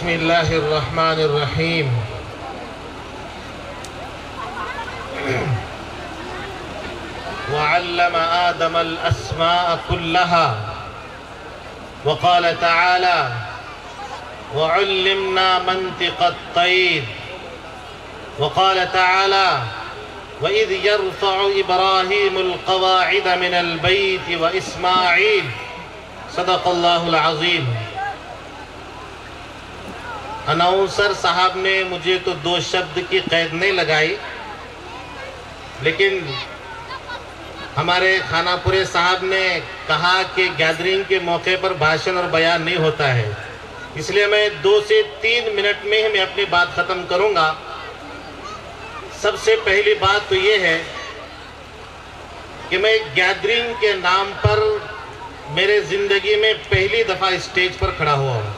بسم اللہ الرحمن الرحیم وعلم آدم الأسماء كلها وقال تعالى وعلمنا منطق الطير وقال تعالى وإذ يرفع إبراهيم القواعد من البيت وإسماعيل صدق اللہ العظیم۔ اناؤنسر صاحب نے مجھے تو 2 شبد کی قید نہیں لگائی، لیکن ہمارے خانہ پورے صاحب نے کہا کہ گیدرنگ کے موقع پر بھاشن اور بیان نہیں ہوتا ہے، اس لیے میں 2 سے 3 منٹ میں ہی اپنی بات ختم کروں گا۔ سب سے پہلی بات تو یہ ہے کہ میں گیدرنگ کے نام پر میرے زندگی میں پہلی دفعہ اسٹیج پر کھڑا ہوا ہوں۔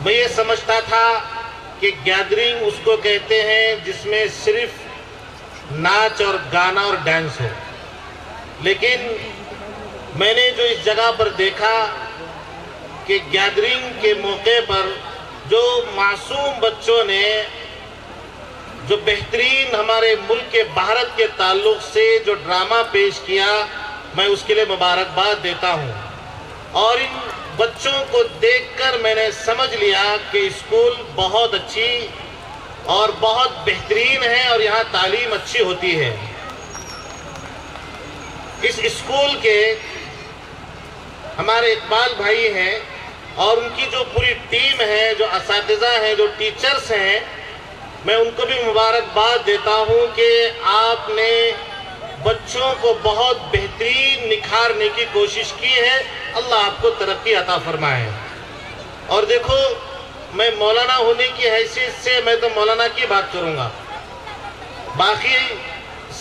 میں یہ سمجھتا تھا کہ گیدرنگ اس کو کہتے ہیں جس میں صرف ناچ اور گانا اور ڈانس ہو، لیکن میں نے جو اس جگہ پر دیکھا کہ گیدرنگ کے موقع پر جو معصوم بچوں نے جو بہترین ہمارے ملک کے بھارت کے تعلق سے جو ڈرامہ پیش کیا، میں اس کے لیے مبارکباد دیتا ہوں۔ اور ان بچوں کو دیکھ کر میں نے سمجھ لیا کہ اسکول بہت اچھی اور بہت بہترین ہے اور یہاں تعلیم اچھی ہوتی ہے۔ اس اسکول کے ہمارے اقبال بھائی ہیں اور ان کی جو پوری ٹیم ہے، جو اساتذہ ہیں، جو ٹیچرز ہیں، میں ان کو بھی مبارکباد دیتا ہوں کہ آپ نے بچوں کو بہت بہترین نکھارنے کی کوشش کی ہے۔ اللہ آپ کو ترقی عطا فرمائے۔ اور دیکھو، میں مولانا ہونے کی حیثیت سے میں تو مولانا کی بات کروں گا، باقی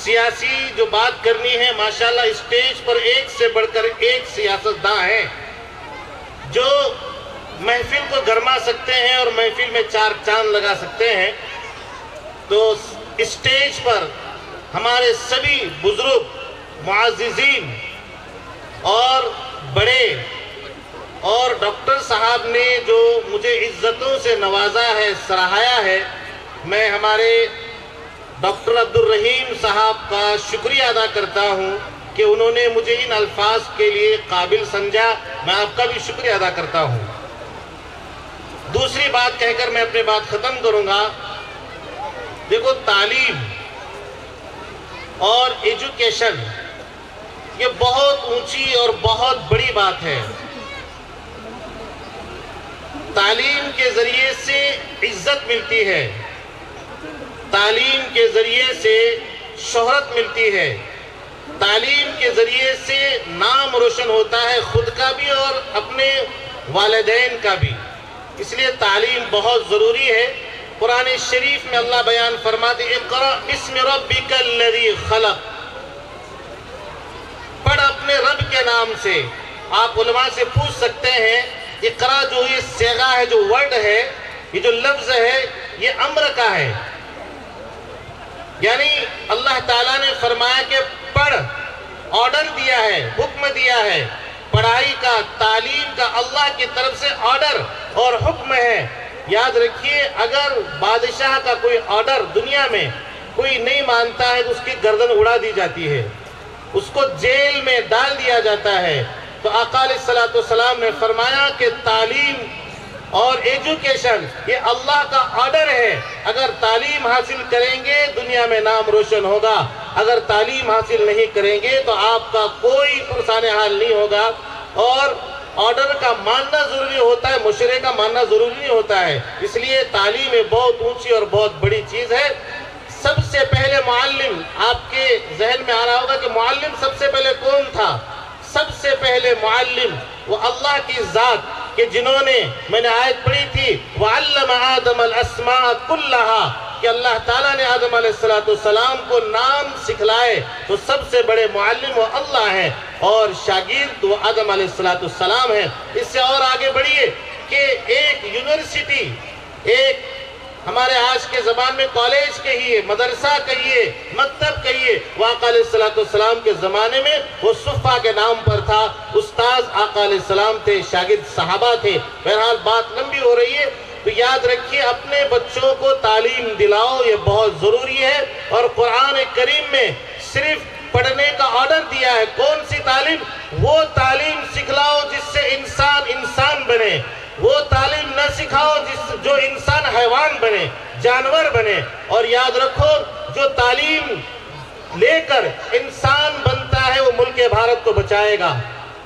سیاسی جو بات کرنی ہے، ماشاءاللہ اسٹیج پر ایک سے بڑھ کر ایک سیاستداں ہیں جو محفل کو گرما سکتے ہیں اور محفل میں 4 چاند لگا سکتے ہیں۔ تو اسٹیج پر ہمارے سبھی بزرگ معززین اور بڑے اور ڈاکٹر صاحب نے جو مجھے عزتوں سے نوازا ہے، سراہایا ہے، میں ہمارے ڈاکٹر عبدالرحیم صاحب کا شکریہ ادا کرتا ہوں کہ انہوں نے مجھے ان الفاظ کے لیے قابل سمجھا۔ میں آپ کا بھی شکریہ ادا کرتا ہوں۔ دوسری بات کہہ کر میں اپنی بات ختم کروں گا۔ دیکھو، تعلیم اور ایجوکیشن یہ بہت اونچی اور بہت بڑی بات ہے۔ تعلیم کے ذریعے سے عزت ملتی ہے، تعلیم کے ذریعے سے شہرت ملتی ہے، تعلیم کے ذریعے سے نام روشن ہوتا ہے، خود کا بھی اور اپنے والدین کا بھی۔ اس لیے تعلیم بہت ضروری ہے۔ قرآن شریف میں اللہ بیان فرماتے اقرأ بسم ربک الذی خلق، پڑھ اپنے رب کے نام سے۔ آپ علماء سے پوچھ سکتے ہیں اقرأ جو یہ صیغہ ہے، جو ورڈ ہے، یہ جو لفظ ہے، یہ امر کا ہے، یعنی اللہ تعالیٰ نے فرمایا کہ پڑھ، آرڈر دیا ہے، حکم دیا ہے۔ پڑھائی کا، تعلیم کا اللہ کی طرف سے آرڈر اور حکم ہے۔ یاد رکھیے، اگر بادشاہ کا کوئی آرڈر دنیا میں کوئی نہیں مانتا ہے تو اس کی گردن اڑا دی جاتی ہے، اس کو جیل میں ڈال دیا جاتا ہے۔ تو آقا علیہ السلام نے فرمایا کہ تعلیم اور ایجوکیشن یہ اللہ کا آرڈر ہے۔ اگر تعلیم حاصل کریں گے دنیا میں نام روشن ہوگا، اگر تعلیم حاصل نہیں کریں گے تو آپ کا کوئی پرسان حال نہیں ہوگا۔ اور آرڈر کا ماننا ضروری ہوتا ہے، مشورے کا ماننا ضروری نہیں ہوتا ہے۔ اس لیے تعلیم بہت اونچی اور بہت بڑی چیز ہے۔ سب سے پہلے معلم، آپ کے ذہن میں آ رہا ہوگا کہ معلم سب سے پہلے کون تھا؟ سب سے پہلے معلم وہ اللہ کی ذات کہ جنہوں نے، میں نے آیت پڑھی تھی وَعَلَّمَ آدَمَ الْأَسْمَاءَ كُلَّهَا، کہ اللہ تعالیٰ نے آدم علیہ السلام کو نام سکھلائے، تو سب سے بڑے معلم وہ اللہ ہیں اور شاگرد وہ آدم علیہ السلام ہیں۔ اس سے اور آگے بڑھیے کہ ایک یونیورسٹی، ایک ہمارے آج کے زبان میں کالج کہیے، مدرسہ کہیے، مکتب کہیے، وہ آقا علیہ السلام کے زمانے میں وہ صفہ کے نام پر تھا۔ استاذ آقا علیہ السلام تھے، شاگرد صحابہ تھے۔ بہرحال بات لمبی ہو رہی ہے، تو یاد رکھیے اپنے بچوں کو تعلیم دلاؤ، یہ بہت ضروری ہے۔ اور قرآن کریم میں صرف پڑھنے کا آرڈر دیا ہے۔ کون سی تعلیم؟ وہ تعلیم سکھلاؤ جس سے انسان بنے، وہ تعلیم نہ سکھاؤ جو انسان حیوان بنے، جانور بنے۔ اور یاد رکھو جو تعلیم لے کر انسان بنتا ہے وہ ملک بھارت کو بچائے گا۔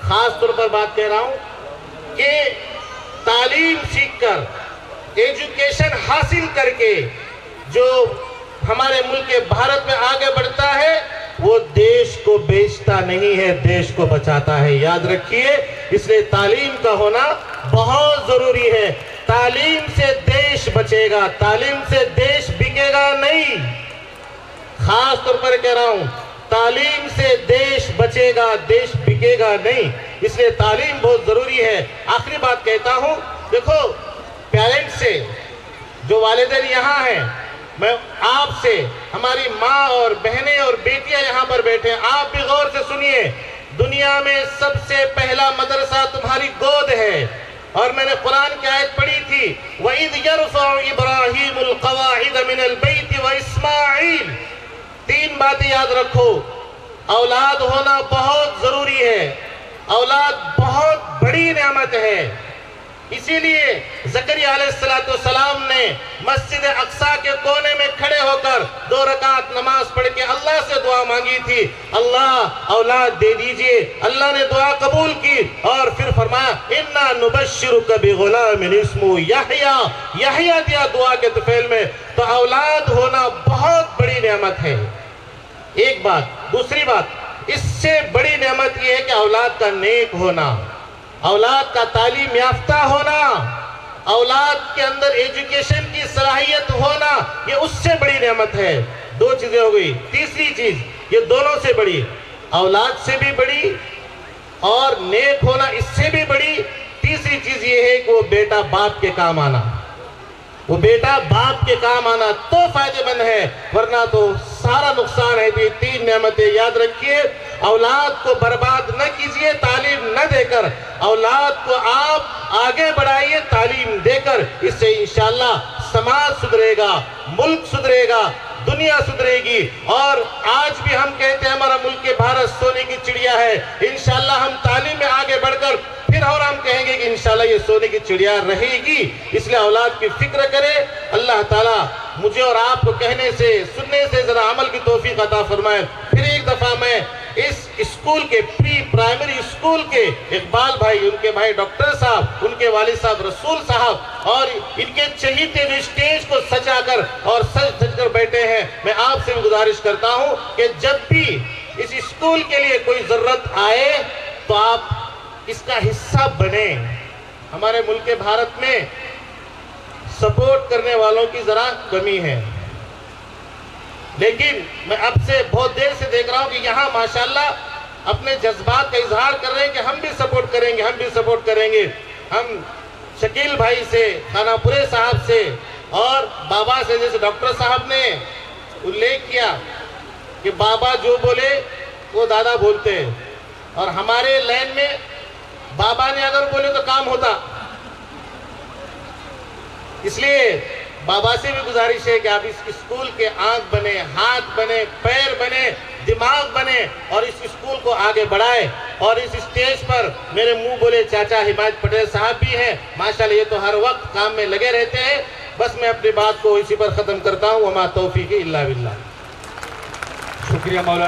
خاص طور پر بات کہہ رہا ہوں کہ تعلیم سیکھ کر، ایجوکیشن حاصل کر کے جو ہمارے ملک بھارت میں آگے بڑھتا ہے وہ دیش کو بیچتا نہیں ہے، دیش کو بچاتا ہے۔ یاد رکھیے، اس لیے تعلیم کا ہونا بہت ضروری ہے۔ تعلیم سے دیش بچے گا، تعلیم سے دیش بکے گا نہیں۔ خاص طور پر کہہ رہا ہوں، تعلیم سے دیش بچے گا، دیش بکے گا نہیں۔ اس لیے تعلیم بہت ضروری ہے۔ آخری بات کہتا ہوں، دیکھو پیرنٹس سے، جو والدین یہاں ہیں، میں آپ سے، ہماری ماں اور بہنیں اور بیٹیاں یہاں پر بیٹھے ہیں، آپ بھی غور سے سنیے۔ دنیا میں سب سے پہلا مدرسہ تمہاری گود ہے۔ اور میں نے قرآن کی آیت پڑھی تھی، وَإِذْ يَرْفَعُ إِبْرَاهِيمُ الْقَوَاعِدَ مِنَ الْبَيْتِ وَإِسْمَاعِيلُ۔ تین باتیں یاد رکھو۔ اولاد ہونا بہت ضروری ہے، اولاد بہت بڑی نعمت ہے۔ اسی لیے زکریا علیہ السلام نے مسجد اقصی کے کونے میں کھڑے ہو کر 2 رکعت نماز پڑھ کے اللہ سے دعا مانگی تھی، اللہ اولاد دے دیجئے۔ اللہ نے دعا قبول کی اور پھر فرمایا اِنَّا نُبَشِّرُكَ بِغُلَامٍ اسْمُهُ یحییٰ، یحییٰ دیا دعا کے طفیل میں۔ تو اولاد ہونا بہت بڑی نعمت ہے، ایک بات۔ دوسری بات، اس سے بڑی نعمت یہ ہے کہ اولاد کا نیک ہونا، اولاد کا تعلیم یافتہ ہونا، اولاد کے اندر ایجوکیشن کی صلاحیت ہونا، یہ اس سے بڑی نعمت ہے۔ 2 چیزیں ہو گئی۔ تیسری چیز، یہ دونوں سے بڑی، اولاد سے بھی بڑی اور نیک ہونا اس سے بھی بڑی۔ تیسری چیز یہ ہے کہ وہ بیٹا باپ کے کام آنا، وہ بیٹا باپ کے کام آنا تو فائدے مند ہے، ورنہ تو سارا نقصان ہے۔ یہ 3 نعمتیں یاد رکھیے۔ اولاد کو برباد نہ کیجئے تعلیم نہ دے کر، اولاد کو آپ آگے بڑھائیے تعلیم دے کر۔ اس سے انشاءاللہ سماج سدھرے گا، ملک سدھرے گا، دنیا سدھرے گی۔ اور آج بھی ہم کہتے ہیں ہمارا ملک بھارت سونے کی چڑیا ہے، انشاءاللہ ہم تعلیم میں آگے بڑھ کر پھر اور ہم کہیں گے کہ انشاءاللہ یہ سونے کی چڑیا رہے گی۔ اس لیے اولاد کی فکر کرے۔ اللہ تعالیٰ مجھے اور آپ کو کہنے سے، سننے سے ذرا عمل کی توفیق عطا فرمائے۔ پھر ایک دفعہ میں اس اسکول کے پری پرائمری اسکول کے اقبال بھائی، ان کے بھائی ڈاکٹر صاحب، ان کے والد صاحب رسول صاحب اور ان کے چہیتے جو اسٹیج کو سجا کر اور سج دھج کر بیٹھے ہیں، میں آپ سے بھی گزارش کرتا ہوں کہ جب بھی اس اسکول کے لیے کوئی ضرورت آئے تو آپ اس کا حصہ بنیں۔ ہمارے ملک بھارت میں سپورٹ کرنے والوں کی ذرا کمی ہے، لیکن میں اب سے بہت دیر سے دیکھ رہا ہوں کہ یہاں ماشاءاللہ اپنے جذبات کا اظہار کر رہے ہیں کہ ہم بھی سپورٹ کریں گے، ہم بھی سپورٹ کریں گے۔ ہم شکیل بھائی سے، خانہ پورے صاحب سے اور بابا سے، جیسے ڈاکٹر صاحب نے الیکھ کیا کہ بابا جو بولے وہ دادا بولتے ہیں، اور ہمارے لائن میں بابا نے اگر بولے تو کام ہوتا۔ اس لیے بابا سے بھی گزارش ہے کہ آپ اس اسکول کے آنکھ بنے، ہاتھ بنے، پیر بنے، دماغ بنے اور اس اسکول کو آگے بڑھائے۔ اور اس اسٹیج پر میرے منہ بولے چاچا حمایت پٹیل صاحب بھی ہیں، ماشاءاللہ یہ تو ہر وقت کام میں لگے رہتے ہیں۔ بس میں اپنی بات کو اسی پر ختم کرتا ہوں۔ وما توفیقی الا باللہ۔ شکریہ مولانا۔